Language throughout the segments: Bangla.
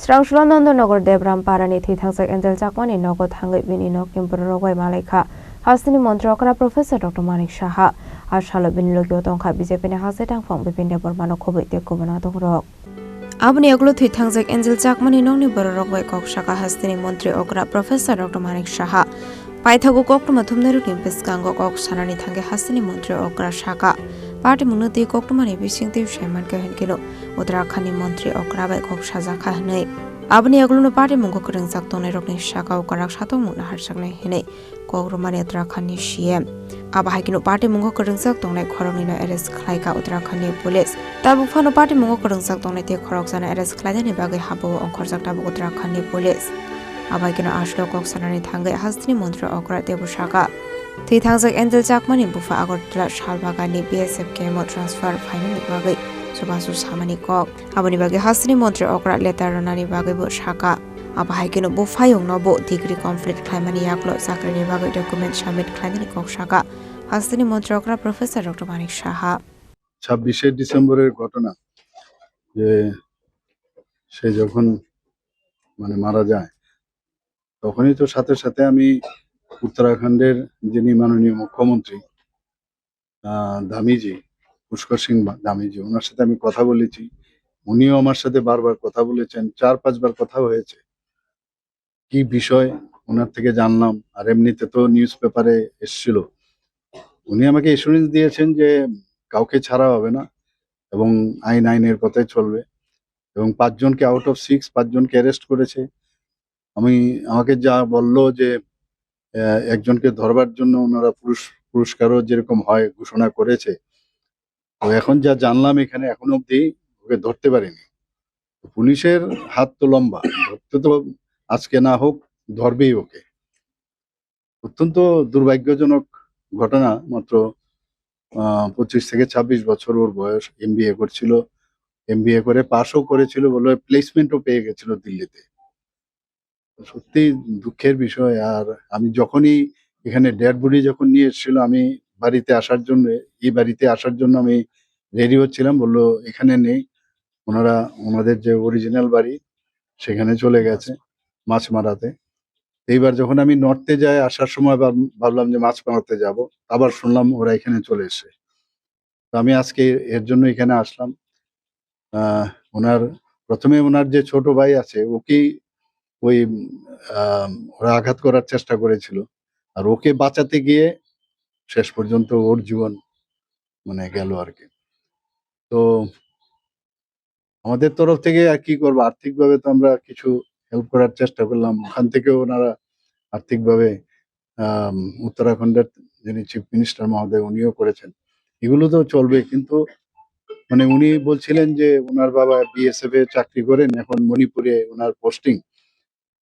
Srangshulanandanagar Debram Parani Thithangsak Angel Jakmani Nogo Thangai Bini Nokim Burogwai Malaika Hasini Montrokra Professor Dr. Manik Shaha Ashalo Bin Logyo Tongka BJP ne Hasetang Fong Bipinde Bormano Kobe Te Kubana Dongrok Abni Aglo Thithangsak Angel Jakmani Nongni Burogwai Kok Shaka Hasini Montri Okra Professor Dr. Manik Shaha Paithago Koktuma Thumneru Kimpes Gango Kok Sanani Thange Hasini Montri Okra Shaka Party Munati Koktumani Bishing Tiv Shaman Kahinkino Uttarakhandi Montri Okrabai Kok Shazaka Hanai Abni Agluno Party Mungo Kuring Saktone Rokni Shaka Okarak Shato Muna Harsakne Hine Kogrumani Uttarakhandi Shiem Abahikino Party Mungo Kuring Saktone Korongino Eres Klaika Uttarakhandi Police Tabufano Party Mungo Kuring Saktone Te Koroksana Eres Kladani Bagi Habo on Korsaktabu Uttarakhandi Police Abahikino Ashlo Kok Sanani Thangai Hasni Montri Okra Debushaka Thithangsak Angel Jakmani Bufa Agartala Shalbagani BSF Kemo Transfer Final Bagi Subasu Samani Kok Abani Bagi Hasni Montri Okra Letter Ranani Bagi Bushaka Abahikino Bufayong Nobo Degree Conflict Climani Yaklo Sakri Bagi Document Shamit Climani Kok Shaka Hasni Montri Okra Professor Dr. Manik Shaha 26 ডিসেম্বরের ঘটনা যে সে যখন মারা যায় তখনই তো সাথে সাথে আমি উত্তরাখণ্ডের যিনি মাননীয় মুখ্যমন্ত্রী ধামিজি পুষ্কর সিং ধামিজি ওনার সাথে আমি কথা বলেছি উনিও আমার সাথে বারবার কথা বলেছেন 4-5 বার কথা হয়েছে কি বিষয় ওনার থেকে জানলাম আর এমনিতে তো নিউজ পেপারে এসেছিল উনি আমাকে এসুরেন্স দিয়েছেন যে কাউকে ছাড়া হবে না এবং আইনের পথে চলবে এবং 5 জনকে আউট অফ 6 5 জনকে অ্যারেস্ট করেছে আমাকে যা বললো যে একজনকে ধরবার জন্য ওনারা পুরস্কারও যেরকম হয় ঘোষণা করেছে তো এখন যা জানলাম এখানে এখন অবধি ওকে ধরতে পারিনি পুলিশের হাত তো লম্বা ধরতে তো আজকে না হোক ধরবেই ওকে অত্যন্ত দুর্ভাগ্যজনক ঘটনা মাত্র 25 থেকে 26 বছর ওর বয়স এমবিএ করছিল এমবিএ করে পাশও করেছিল বলে প্লেসমেন্টও পেয়ে গেছিল দিল্লিতে সত্যি দুঃখের বিষয় আর আমি যখনই এখানে ডেড বডি যখন নিয়ে এসেছিল আমি বাড়িতে আসার জন্য আমি রেডি হচ্ছিলাম বললো এখানে নেই ওনাদের যে অরিজিনাল বাড়ি সেখানে চলে গেছে মাছ মারাতে এইবার যখন আমি নর্থে যাই আসার সময় ভাবলাম যে মাছ মারাতে যাব আবার শুনলাম ওরা এখানে চলে এসে তো আমি আজকে এর জন্য এখানে আসলাম প্রথমে ওনার যে ছোট ভাই আছে ওকেই ওরা আঘাত করার চেষ্টা করেছিল আর ওকে বাঁচাতে গিয়ে শেষ পর্যন্ত ওর জীবন গেল আর কি তো আমাদের তরফ থেকে আর কি করবো আর্থিকভাবে তো আমরা কিছু হেল্প করার চেষ্টা করলাম ওখান থেকে ওনারা আর্থিকভাবে উত্তরাখণ্ডের যিনি চিফ মিনিস্টার মহোদয় উনিও করেছেন এগুলো তো চলবে কিন্তু উনি বলছিলেন যে ওনার বাবা বিএসএফ এ চাকরি করেন এখন মণিপুরে ওনার পোস্টিং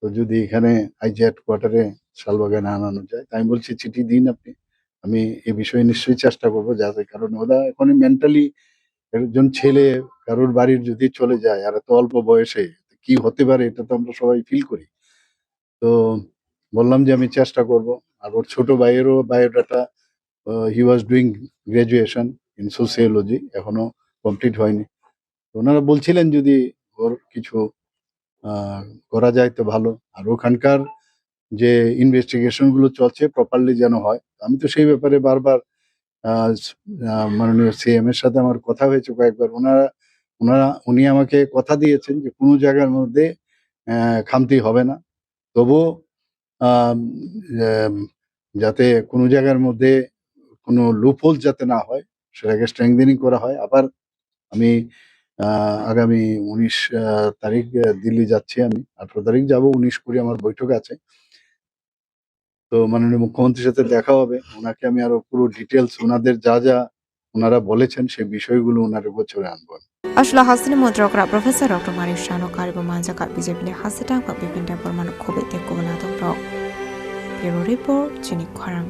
তো যদি এখানে আইজি হেডকোয়ার্টারে শালবাগানে আনানো যায় তাই আমি বলছি চিঠি দিন আপনি আমি এই বিষয়ে নিশ্চয়ই চেষ্টা করবো যাতে কারণ ওরা এখন মেন্টালি একজন ছেলে কারোর বাড়ির যদি চলে যায় আর এত অল্প বয়সে কি হতে পারে এটা তো আমরা সবাই ফিল করি তো বললাম যে আমি চেষ্টা করব আর ওর ছোট ভাইয়েরও biodata he was doing graduation in sociology এখনো কমপ্লিট হয়নি ওনারা বলছিলেন যদি ওর কিছু করা যায় তো ভালো আর ওখানকার যে ইনভেস্টিগেশন গুলো চলছে প্রপারলি যেন হয় আমি তো সেই ব্যাপারে বারবার মাননীয় সিএম এর সাথে আমার কথা হয়েছে কয়েকবার উনি আমাকে কথা দিয়েছেন যে কোনো জায়গার মধ্যে খামতি হবে না তবুও যাতে কোনো জায়গার মধ্যে কোনো লুপহোল যাতে না হয় সেটাকে স্ট্রেংথেনিং করা হয় আবার আমি আগামী 19 তারিখ দিল্লি যাচ্ছি আমি 18 তারিখ যাব 19 করে আমার বৈঠক আছে তো মাননীয় মুখ্যমন্ত্রীর সাথে দেখা হবে ওনাকে আমি আরো পুরো ডিটেলস ওনাদের যা ওনারা বলেছেন সেই বিষয়গুলো ওনার গোচরে আনবো Ashla Hasini Montrokra Professor Dr. Manik Shano Karibu Manjaka BJP ne Hasitang Bipinde Bormano Kobe Te Kubana Dongrok Bureau Report Chini Kwarang